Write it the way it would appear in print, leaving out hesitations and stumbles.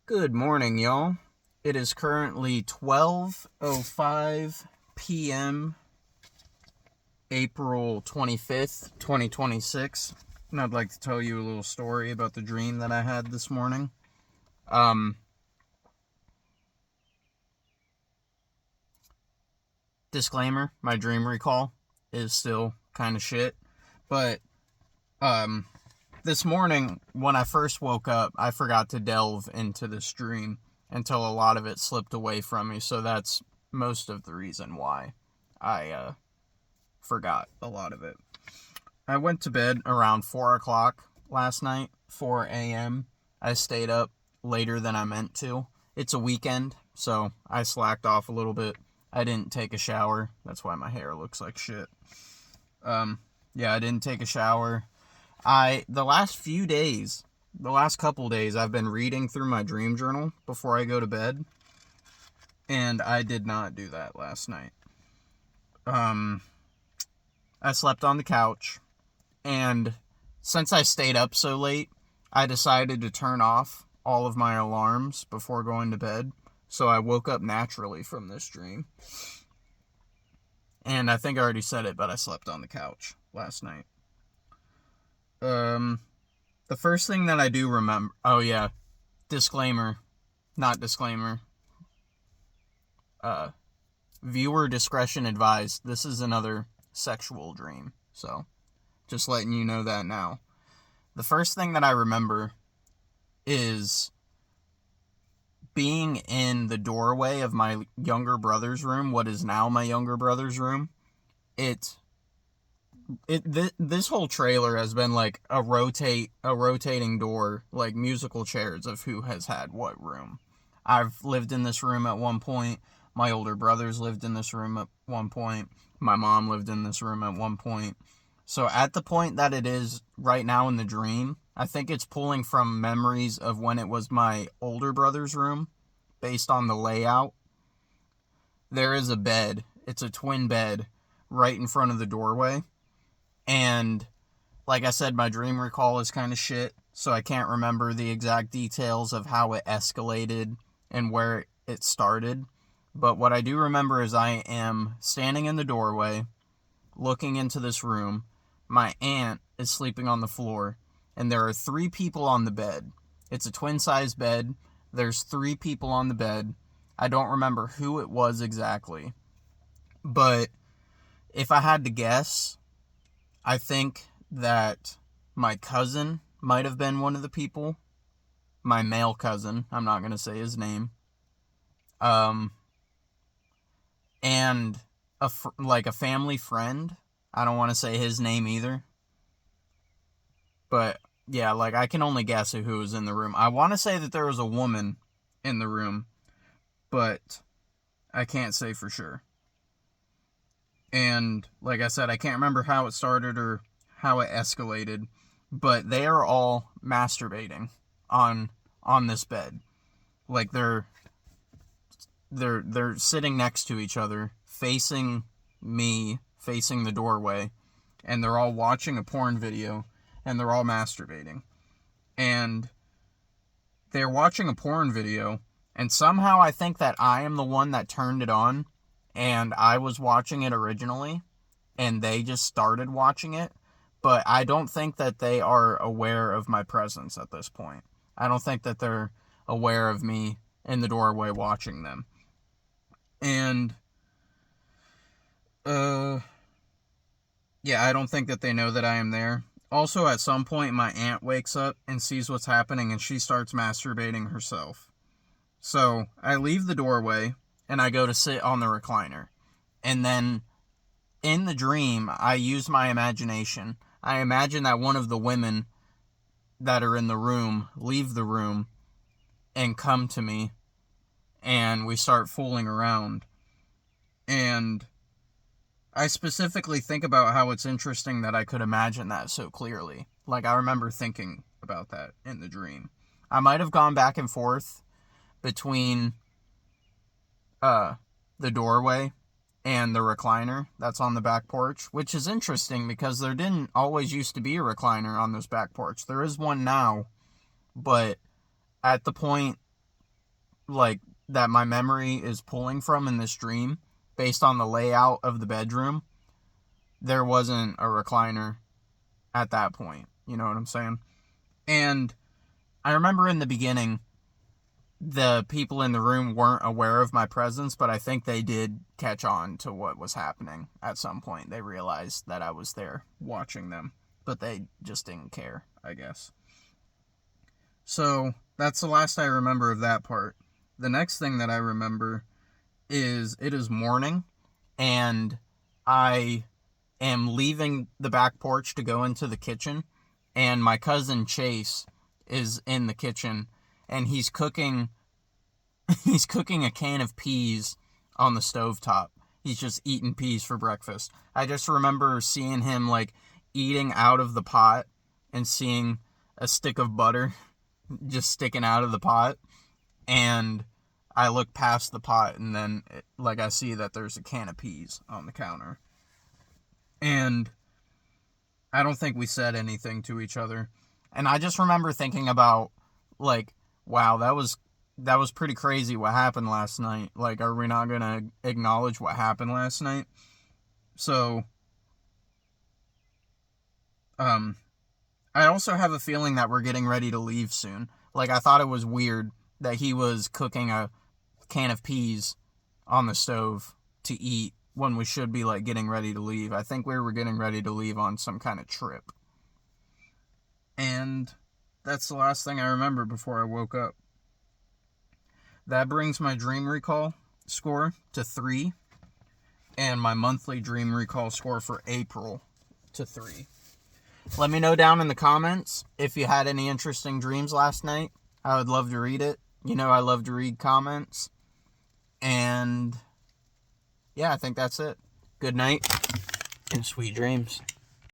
Good morning, y'all. It is currently 12:05 p.m., April 25th, 2026, and I'd like to tell you a little story about the dream that I had this morning. Um, Disclaimer, my dream recall is still kind of shit, but, this morning, when I first woke up, I forgot to delve into this dream until a lot of it slipped away from me, so that's most of the reason why I forgot a lot of it. I went to bed around 4 o'clock last night, 4 a.m. I stayed up later than I meant to. It's a weekend, so I slacked off a little bit. I didn't take a shower. That's why my hair looks like shit. Yeah, I didn't take a shower. The last couple days, I've been reading through my dream journal before I go to bed, and I did not do that last night. I slept on the couch, and since I stayed up so late, I decided to turn off all of my alarms before going to bed, so I woke up naturally from this dream. And I think I already said it, but I slept on the couch last night. The first thing that I do remember... Oh, yeah. Disclaimer. Not disclaimer. Viewer discretion advised. This is another sexual dream. So, just letting you know that now. The first thing that I remember is being in the doorway of my younger brother's room, what is now my younger brother's room. This whole trailer has been like a rotating door, like musical chairs of who has had what room. I've lived in this room at one point. My older brothers lived in this room at one point. My mom lived in this room at one point. So at the point that it is right now in the dream, I think it's pulling from memories of when it was my older brother's room, based on the layout. There is a bed. It's a twin bed right in front of the doorway. And like I said, my dream recall is kind of shit, so I can't remember the exact details of how it escalated and where it started. But what I do remember is I am standing in the doorway, looking into this room. My aunt is sleeping on the floor, and there are 3 people on the bed. It's a twin-size bed. There's 3 people on the bed. I don't remember who it was exactly. But if I had to guess, I think that my cousin might have been one of the people. My male cousin. I'm not going to say his name. And a family friend. I don't want to say his name either. But yeah, like I can only guess who was in the room. I want to say that there was a woman in the room, but I can't say for sure. And like I said, I can't remember how it started or how it escalated, but they are all masturbating on this bed. Like they're sitting next to each other, facing me, facing the doorway, and they're all watching a porn video, and they're all masturbating. And they're watching a porn video, and somehow I think that I am the one that turned it on, and I was watching it originally, and they just started watching it. But I don't think that they are aware of my presence at this point. I don't think that they're aware of me in the doorway watching them. And, yeah, I don't think that they know that I am there. Also, at some point, my aunt wakes up and sees what's happening, and she starts masturbating herself. So, I leave the doorway, and I go to sit on the recliner. And then, in the dream, I use my imagination. I imagine that one of the women that are in the room leave the room and come to me, and we start fooling around. And I specifically think about how it's interesting that I could imagine that so clearly. Like, I remember thinking about that in the dream. I might have gone back and forth between the doorway and the recliner that's on the back porch, which is interesting because there didn't always used to be a recliner on this back porch. There is one now, but at the point like, that my memory is pulling from in this dream, based on the layout of the bedroom, there wasn't a recliner at that point. You know what I'm saying? And I remember in the beginning, the people in the room weren't aware of my presence, but I think they did catch on to what was happening at some point. They realized that I was there watching them, but they just didn't care, I guess. So that's the last I remember of that part. The next thing that I remember is it is morning, and I am leaving the back porch to go into the kitchen, and my cousin Chase is in the kitchen, and he's cooking a can of peas on the stovetop. He's just eating peas for breakfast. I just remember seeing him, like, eating out of the pot and seeing a stick of butter just sticking out of the pot, and I look past the pot, and then, I see that there's a can of peas on the counter. And I don't think we said anything to each other. And I just remember thinking about, like, wow, that was pretty crazy what happened last night. Like, are we not going to acknowledge what happened last night? So, I also have a feeling that we're getting ready to leave soon. Like, I thought it was weird that he was cooking a can of peas on the stove to eat when we should be, like, getting ready to leave. I think we were getting ready to leave on some kind of trip. And that's the last thing I remember before I woke up. That brings my dream recall score to 3, and my monthly dream recall score for April to 3. Let me know down in the comments if you had any interesting dreams last night. I would love to read it. You know I love to read comments. And yeah, I think that's it. Good night and sweet dreams.